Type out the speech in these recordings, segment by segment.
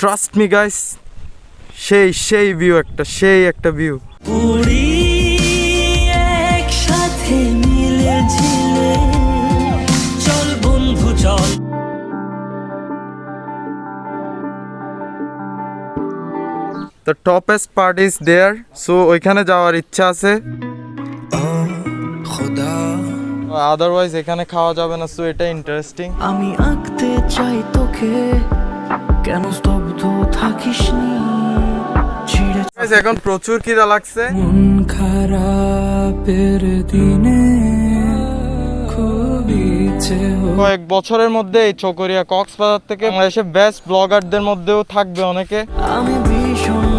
Trust me guys, সেই view, একটা view. একসাথে মিলে ঝিলে চল বন্ধু চল। The topest part is there, so ওইখানে যাওয়ার ইচ্ছা আছে। আদারওয়াইজ এখানে খাওয়া যাবে না, সো এটা ইন্টারেস্টিং। আমি আঁকতে চাই তোকে, কেন স্তব্ধ থাকিস নি। এখন প্রচুর খিদা লাগছে। মন খারাপের দিনে খুব ইচ্ছে কয়েক বছরের মধ্যে এই চকরিয়া কক্সবাজার থেকে বাংলাদেশের বেস্ট ব্লগারদের মধ্যেও থাকবে অনেকে। আমি ভীষণ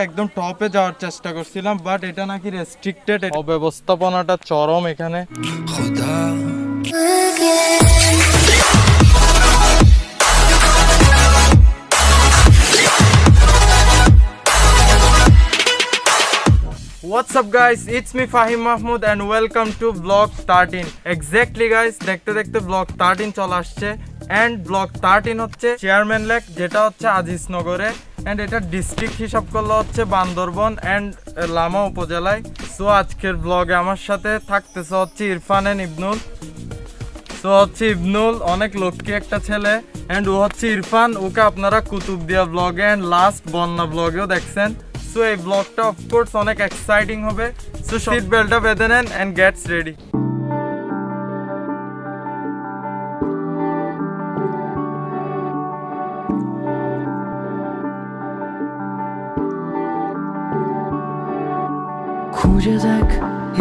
একদম টপে যাওয়ার চেষ্টা করছিলাম, বাট এটা নাকি রেস্ট্রিক্টেড। অব্যবস্থাপনাটা চরম এখানে। What's up guys, it's me Fahim Mahmood and welcome to vlog 13. Exactly guys, দেখতে দেখতে vlog 13 চলে আসছে and vlog 13 হচ্ছে চেয়ারম্যান লেক, যেটা হচ্ছে আজিজনগরে, and এটা ডিস্ট্রিক্ট হিসাব করলে হচ্ছে বান্দরবন and লামা উপজেলায়। সো আজকের ব্লগে আমার সাথে থাকতেছে হচ্ছে ইরফান এন্ড ইবনুল। সো হচ্ছে ইবনুল অনেক লক্ষ্মী একটা ছেলে and ও হচ্ছে ইরফান, ওকে আপনারা কুতুবদিয়া ব্লগে and লাস্ট বন্যা ব্লগেও দেখছেন। সো এই ব্লগটা অফকোর্স অনেক এক্সাইটিং হবে। সো সিট বেল্টটা বেঁধে নেন and gets ready. খুঁজে দেখ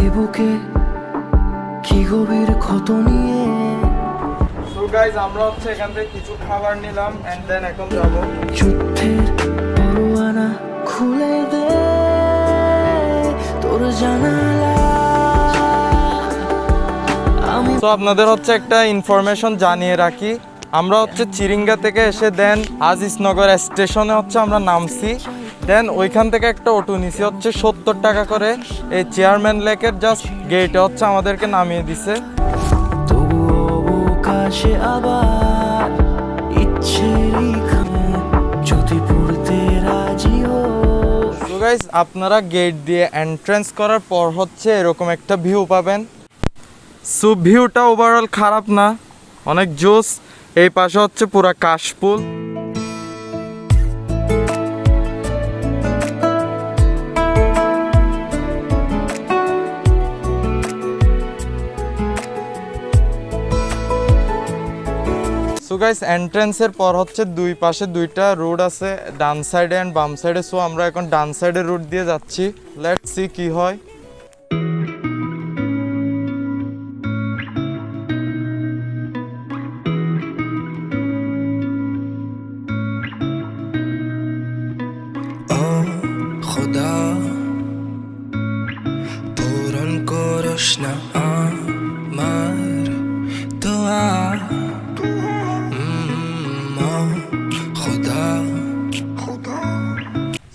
এ বুকে কি গভীর ক্ষত নিয়ে। সো গাইস আমরা হচ্ছে এখান থেকে কিছু খাবার নিলাম এন্ড দেন এখন যাব যুদ্ধের পরোয়ানা খুলে দে তোর জানালা। তো আপনাদের হচ্ছে একটা ইনফরমেশন জানিয়ে রাখি, আমরা হচ্ছে চিরিঙ্গা থেকে এসে দেন আজিজনগর স্টেশনে হচ্ছে আমরা নামছি, দেন ওইখান থেকে একটা অটো নিছি হচ্ছে 70 টাকা করে। এই চেয়ারম্যান লেকের জাস্ট গেটে হচ্ছে আমাদেরকে নামিয়ে দিছে। তবুও অবকাশে আবার ইচ্ছে যদি পড়তে রাজি হো। তো গাইস আপনারা গেট দিয়ে এন্ট্রেন্স করার পর হচ্ছে এরকম একটা ভিউ পাবেন। সো ভিউটা ওভারঅল খারাপ না, অনেক জোস। এই পাশে হচ্ছে পুরা কাশফুল। সো গাইস এন্ট্রেন্সের পর হচ্ছে দুই পাশে দুইটা রোড আছে, ডান সাইডে এন্ড বাম সাইডে। সো আমরা এখন ডান সাইডের রুট দিয়ে যাচ্ছি, লেটস সি কি হয়। খোদা পূরণ করস না আমার দোয়া।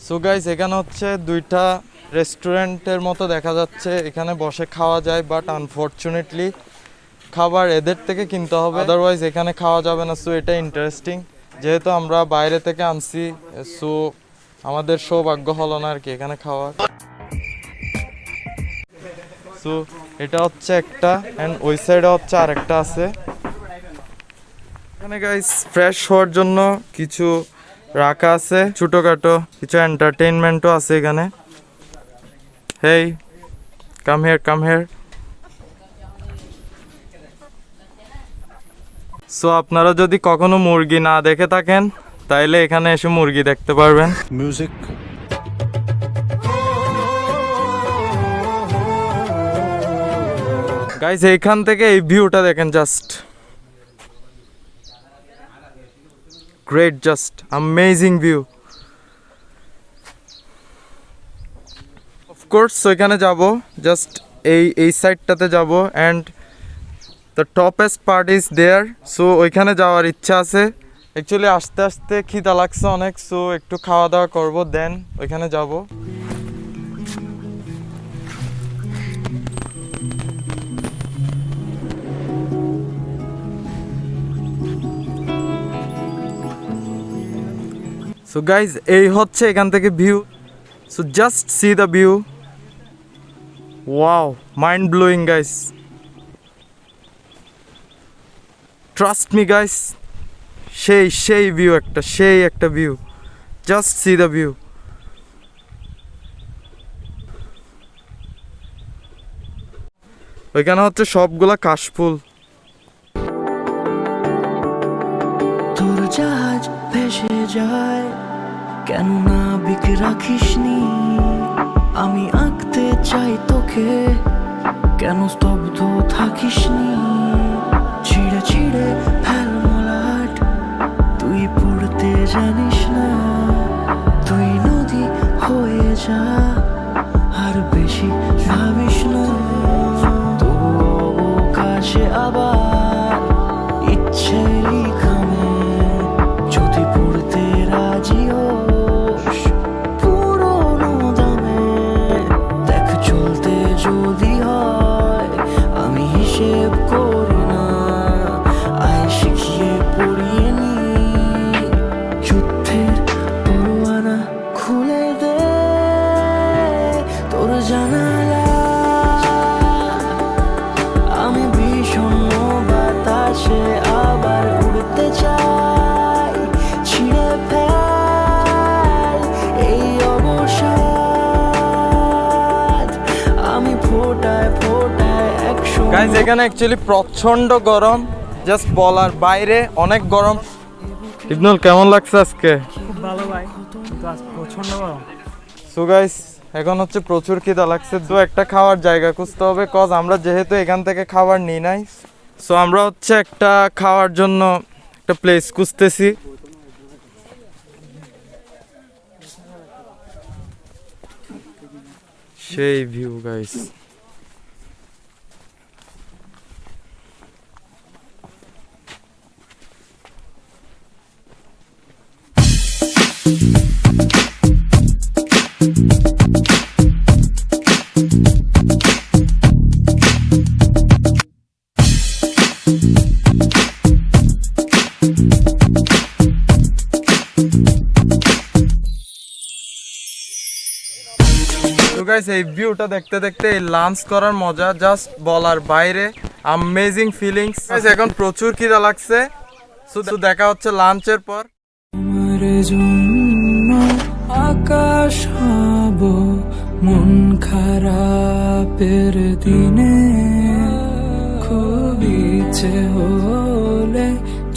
সো গাইস এখানে হচ্ছে দুইটা রেস্টুরেন্টের মতো দেখা যাচ্ছে, এখানে বসে খাওয়া যায়, বাট আনফরচুনেটলি খাবার এদের থেকে কিনতে হবে, আদারওয়াইজ এখানে খাওয়া যাবে না। সো এটা ইন্টারেস্টিং, যেহেতু আমরা বাইরে থেকে আনছি, সো আমাদের সৌভাগ্য হলো না আর কি এখানে খাওয়ার। সো এটা হচ্ছে একটা অ্যান্ড ওই সাইডে হচ্ছে আরেকটা আছে। এখানে গাইস ফ্রেশ হওয়ার জন্য কিছু রাখা আছে, ছোটখাটো কিছু এন্টারটেইনমেন্টও আছে এখানে। হেই কাম হিয়ার। সো আপনারা যদি কখনো মুরগি না দেখে থাকেন তাইলে এখানে এসে মুরগি দেখতে পারবেন। মিউজিক গাইস এইখান থেকে এই ভিউটা দেখেন, just great, just amazing view. Of course ওইখানে যাব, জাস্ট এই সাইডটাতে যাব and the toppest part is there. So ওইখানে যাওয়ার ইচ্ছা আছে। অ্যাকচুয়ালি আস্তে আস্তে খিদা লাগছে অনেক, সো একটু খাওয়া দাওয়া করবো, দেন ওইখানে যাব। সো গাইজ এই হচ্ছে এখান থেকে view. So just see the view, wow, mind blowing guys, trust me guys, সেই ভিউ, একটা view, just see the view. ওইখানে হচ্ছে সবগুলা কাশফুল। তোর জাহাজ ভেসে যায় কেন না বিক রাখিসনি, আমি আঁকতে চাই তোকে কেন স্তব্ধ থাকিসনি, ছিঁড়ে ছিঁড়ে ফেল মলাট তুই পড়তে জানিস না, তুই নদী হয়ে যা আর বেশি ভাবিস না, তবু অবকাশে আবার ইচ্ছেরই খামে যদি পড়তে রাজি হোস পুরোনো দামে, দেখ চলতে যদি হয় আমি হিসেব করি না, আয় শিখিয়ে পড়িয়ে নি, যুদ্ধের পরোয়ানা খুলে দে তোর জানালা, আমি বিষণ্ণ বাতাসে আবার উড়তে চাই, ছিঁড়ে ফেল এই অবসাদ, আমি ফোটায় ফোটায় একশো। গাইজ এখানে অ্যাকচুয়ালি প্রচন্ড গরম, জাস্ট বলার বাইরে, অনেক গরম। ইবনুল কেমন লাগছে আজকে? খুব ভালো ভাই, কিন্তু আজ প্রচন্ড গরম। সো গাইস এখন হচ্ছে প্রচুর খিদা লাগছে, তো একটা খাওয়ার জায়গা খুঁজতে হবে, কজ আমরা যেহেতু এখান থেকে খাবার নিই নাই। সো আমরা হচ্ছে একটা খাওয়ার জন্য একটা প্লেস খুঁজতেছি। সেই ভিউ গাইস, এই ভিউটা দেখতে দেখতে এই লাঞ্চ করার মজা জাস্ট বলার বাইরে, অ্যামেজিং ফিলিংস। এখন প্রচুর খিদা লাগছে, শুধু দেখা হচ্ছে লাঞ্চের পর। তোমার জন্য আকাশ হব মন খারাপের দিনে, খুব ইচ্ছে হলে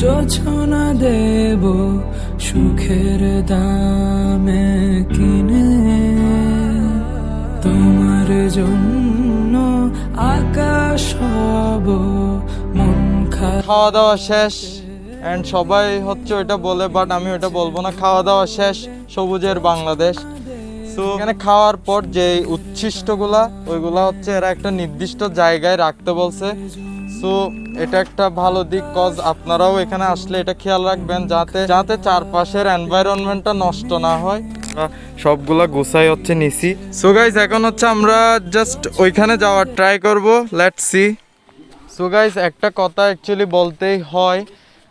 যোছনা দেব সুখের দামে কিনে, তোমার জন্য আকাশ হব মন খাওয়া দাওয়া শেষ এন্ড সবাই হচ্ছে ওইটা বলে, বাট আমি ওইটা বলবো না। খাওয়া দাওয়া শেষ, সবুজের বাংলাদেশ। সো এখানে খাওয়ার পর যে উচ্ছিষ্টগুলা ওইগুলা হচ্ছে এরা একটা নির্দিষ্ট জায়গায় রাখতে বলছে। সো এটা একটা ভালো দিক, কজ আপনারাও এখানে আসলে এটা খেয়াল রাখবেন যাতে চারপাশের এনভায়রনমেন্টটা নষ্ট না হয়। সবগুলা গোছাই হচ্ছে নিছি। সো গাইজ এখন হচ্ছে আমরা জাস্ট ওইখানে যাওয়ার ট্রাই করব, লেটস সি। সো গাইজ একটা কথা অ্যাকচুয়ালি বলতেই হয়,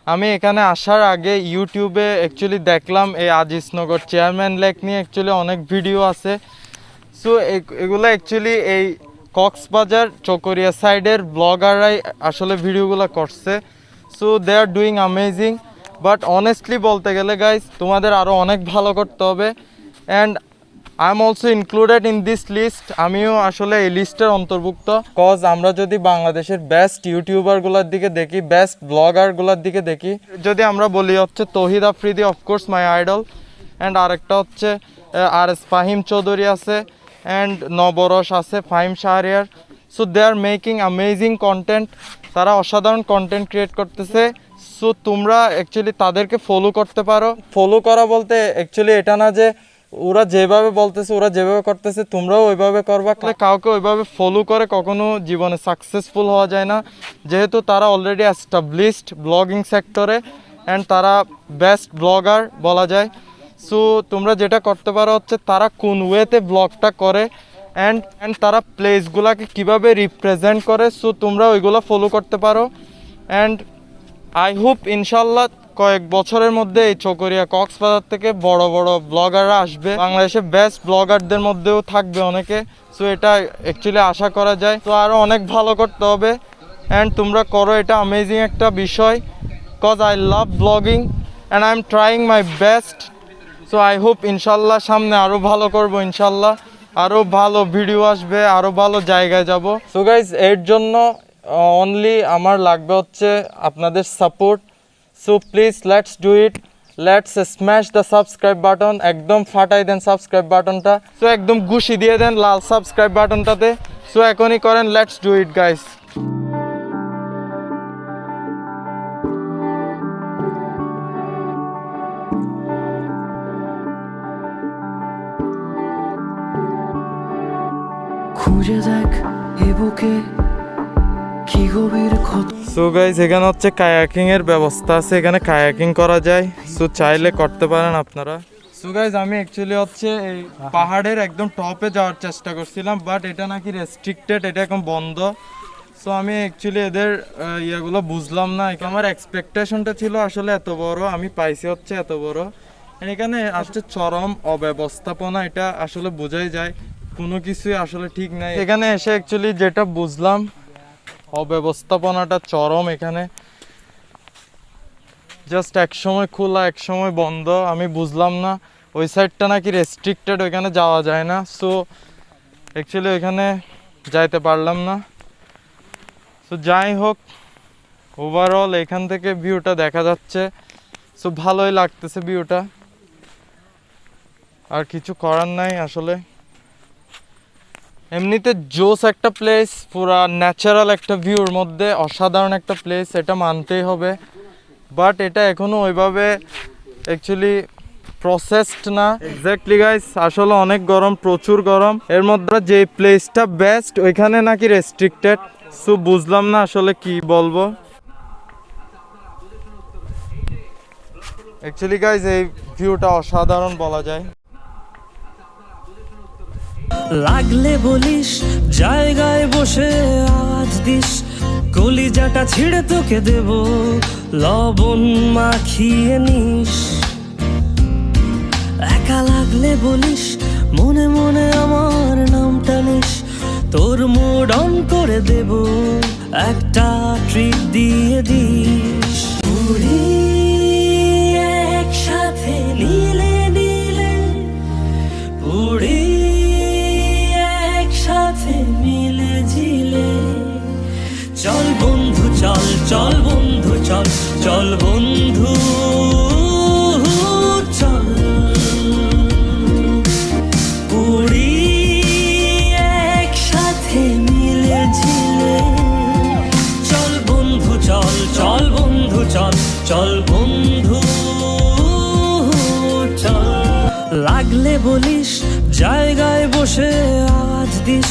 আমি এখানে আসার আগে ইউটিউবে অ্যাকচুয়ালি দেখলাম এই আজিজনগর চেয়ারম্যান লেক নিয়ে অ্যাকচুয়ালি অনেক ভিডিও আছে। সো এগুলো অ্যাকচুয়ালি এই কক্সবাজার চকরিয়া সাইডের ব্লগাররাই আসলে ভিডিওগুলো করছে। So they are doing amazing, but honestly বলতে গেলে গাইজ তোমাদের আরও অনেক ভালো করতে হবে। And I am also included in this list, আমিও আসলে এই লিস্টের অন্তর্ভুক্ত। কজ আমরা যদি বাংলাদেশের বেস্ট ইউটিউবারগুলোর দিকে দেখি, বেস্ট ব্লগারগুলোর দিকে দেখি, যদি আমরা বলি হচ্ছে Tawhid Afridi, of course my idol, and আরেকটা হচ্ছে আর.এস. ফাহিম চৌধুরী আছে, অ্যান্ড নবরস আছে, Fahim Shahriar. So they are making amazing content, তারা অসাধারণ কন্টেন্ট ক্রিয়েট করতেছে। সো তোমরা অ্যাকচুয়ালি তাদেরকে ফলো করতে পারো। ফলো করা বলতে অ্যাকচুয়ালি এটা না যে ওরা যেভাবে বলতেছে, ওরা যেভাবে করতেছে তোমরাও ওইভাবে করবা। কাউকে ওইভাবে ফলো করে কখনো জীবনে সাকসেসফুল হওয়া যায় না, যেহেতু তারা অলরেডি এস্টাবলিশড ব্লগিং সেক্টরে অ্যান্ড তারা বেস্ট ব্লগার বলা যায়। সো তোমরা যেটা করতে পারো হচ্ছে তারা কোন ওয়েতে ব্লগটা করে অ্যান্ড তারা প্লেসগুলোকে কীভাবে রিপ্রেজেন্ট করে, সো তোমরা ওইগুলো ফলো করতে পারো। অ্যান্ড আই হোপ ইনশাল্লাহ কয়েক বছরের মধ্যে এই চকরিয়া কক্সবাজার থেকে বড় বড় ব্লগাররা আসবে, বাংলাদেশের বেস্ট ব্লগারদের মধ্যেও থাকবে অনেকে। সো এটা অ্যাকচুয়ালি আশা করা যায়। তো আরও অনেক ভালো করতে হবে অ্যান্ড তোমরা করো, এটা অ্যামেজিং একটা বিষয়, cause I love blogging and I am trying my best. So I hope ইনশাল্লাহ সামনে আরও ভালো করব, ইনশাল্লাহ আরও ভালো ভিডিও আসবে, আরও ভালো জায়গায় যাব। সো গাইজ এর জন্য অনলি আমার লাগবে হচ্ছে আপনাদের support. So please let's do it, let's smash the subscribe button, একদম ফাটাই দেন সাবস্ক্রাইব বাটনটা। সো একদম ঘুষি দিয়ে দেন লাল সাবস্ক্রাইব বাটনটাতে। সো এখনই করেন, লেটস ডু ইট গাইস। খুঁজে দেখ এ বুকে কি গভীর ক্ষত। সো গাইস এখানে হচ্ছে কায়াকিং এর ব্যবস্থা আছে, এখানে কায়াকিং করা যায়। সো চাইলে করতে পারেন আপনারা। সো গাইস আমি অ্যাকচুয়ালি হচ্ছে এই পাহাড়ের একদম টপে যাওয়ার চেষ্টা করছিলাম, বাট এটা নাকি রেস্ট্রিক্টেড, এটা এখন বন্ধ। সো আমি অ্যাকচুয়ালি এদের ইয়েগুলো বুঝলাম না। আমার এক্সপেকটেশনটা ছিল আসলে এত বড়, আমি পাইছি হচ্ছে এত বড়। এখানে আসছে চরম অব্যবস্থাপনা, এটা আসলে বোঝাই যায় কোনো কিছুই আসলে ঠিক নাই। এখানে এসে অ্যাকচুয়ালি যেটা বুঝলাম, অব্যবস্থাপনাটা চরম। এখানে জাস্ট এক সময় খোলা এক সময় বন্ধ, আমি বুঝলাম না। ওই সাইডটা নাকি রেস্ট্রিক্টেড, ওইখানে যাওয়া যায় না। সো অ্যাকচুয়ালি ওইখানে যাইতে পারলাম না। সো যাই হোক, ওভারঅল এখান থেকে ভিউটা দেখা যাচ্ছে। সো ভালোই লাগতেছে ভিউটা, আর কিছু করার নাই আসলে। এমনিতে জোস একটা প্লেস, পুরা ন্যাচারাল একটা ভিউর মধ্যে অসাধারণ একটা প্লেস, এটা মানতেই হবে। বাট এটা এখনো ওইভাবে অ্যাকচুয়ালি প্রসেসড না। এক্স্যাক্টলি গাইস, আসলে অনেক গরম, প্রচুর গরম। এর মধ্যে যে প্লেসটা বেস্ট ওইখানে নাকি রেস্ট্রিক্টেড। সো বুঝলাম না আসলে কি বলবো। অ্যাকচুয়ালি গাইস এই ভিউটা অসাধারণ বলা যায়। লাগলে বলিস জায়গায় বসে আওয়াজ দিস, কলিজাটা ছিঁড়ে তোকে দেব, লবণ মাখিয়ে নিস। একা লাগলে বলিস, মনে মনে আমার নামটা নিস, তোর মুড অন করে দেব, একটা ট্রিট দিয়ে দিস। উড়ি একসাথে নীলে নীলে, উড়ি একসাথে মিলে ঝিলে। চল বন্ধু চল, চল বন্ধু চল, চল বন্ধু চল। উড়ি একসাথে মিলে ঝিলে। চল বন্ধু চল, চল বন্ধু চল, চল বন্ধু চল। লাগলে বলিস জায়গায় বসে আওয়াজ দিস,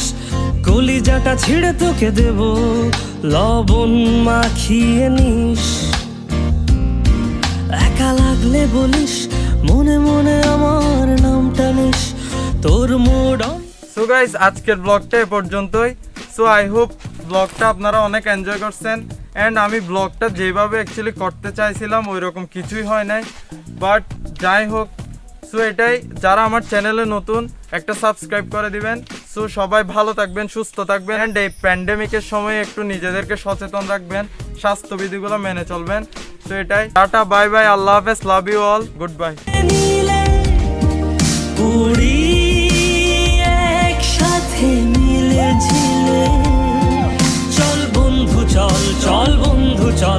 কলিজাটা ছিঁড়ে তোকে দেব, লবণ মাখিয়ে নিস। একা লাগলে বলিস, মনে মনে আমার নামটা নিস, তোর মুড অন। সো গাইস আজকের ব্লগটা এ পর্যন্তই। সো আই হোপ ব্লগটা আপনারা অনেক এনজয় করছেন। অ্যান্ড আমি ব্লগটা যেভাবে অ্যাকচুয়ালি করতে চাইছিলাম ওই রকম কিছুই হয় নাই, বাট যাই হোক। সো এটাই, যারা আমার চ্যানেলে নতুন একটা সাবস্ক্রাইব করে দিবেন। সো সবাই ভালো থাকবেন, সুস্থ থাকবেন, অ্যান্ড এই প্যান্ডেমিকের সময় একটু নিজেদেরকে সচেতন রাখবেন, স্বাস্থ্যবিধিগুলো মেনে চলবেন। সো এটাই, টাটা, বাই বাই, আল্লাহ হাফেজ, love you all, good bye. নীলে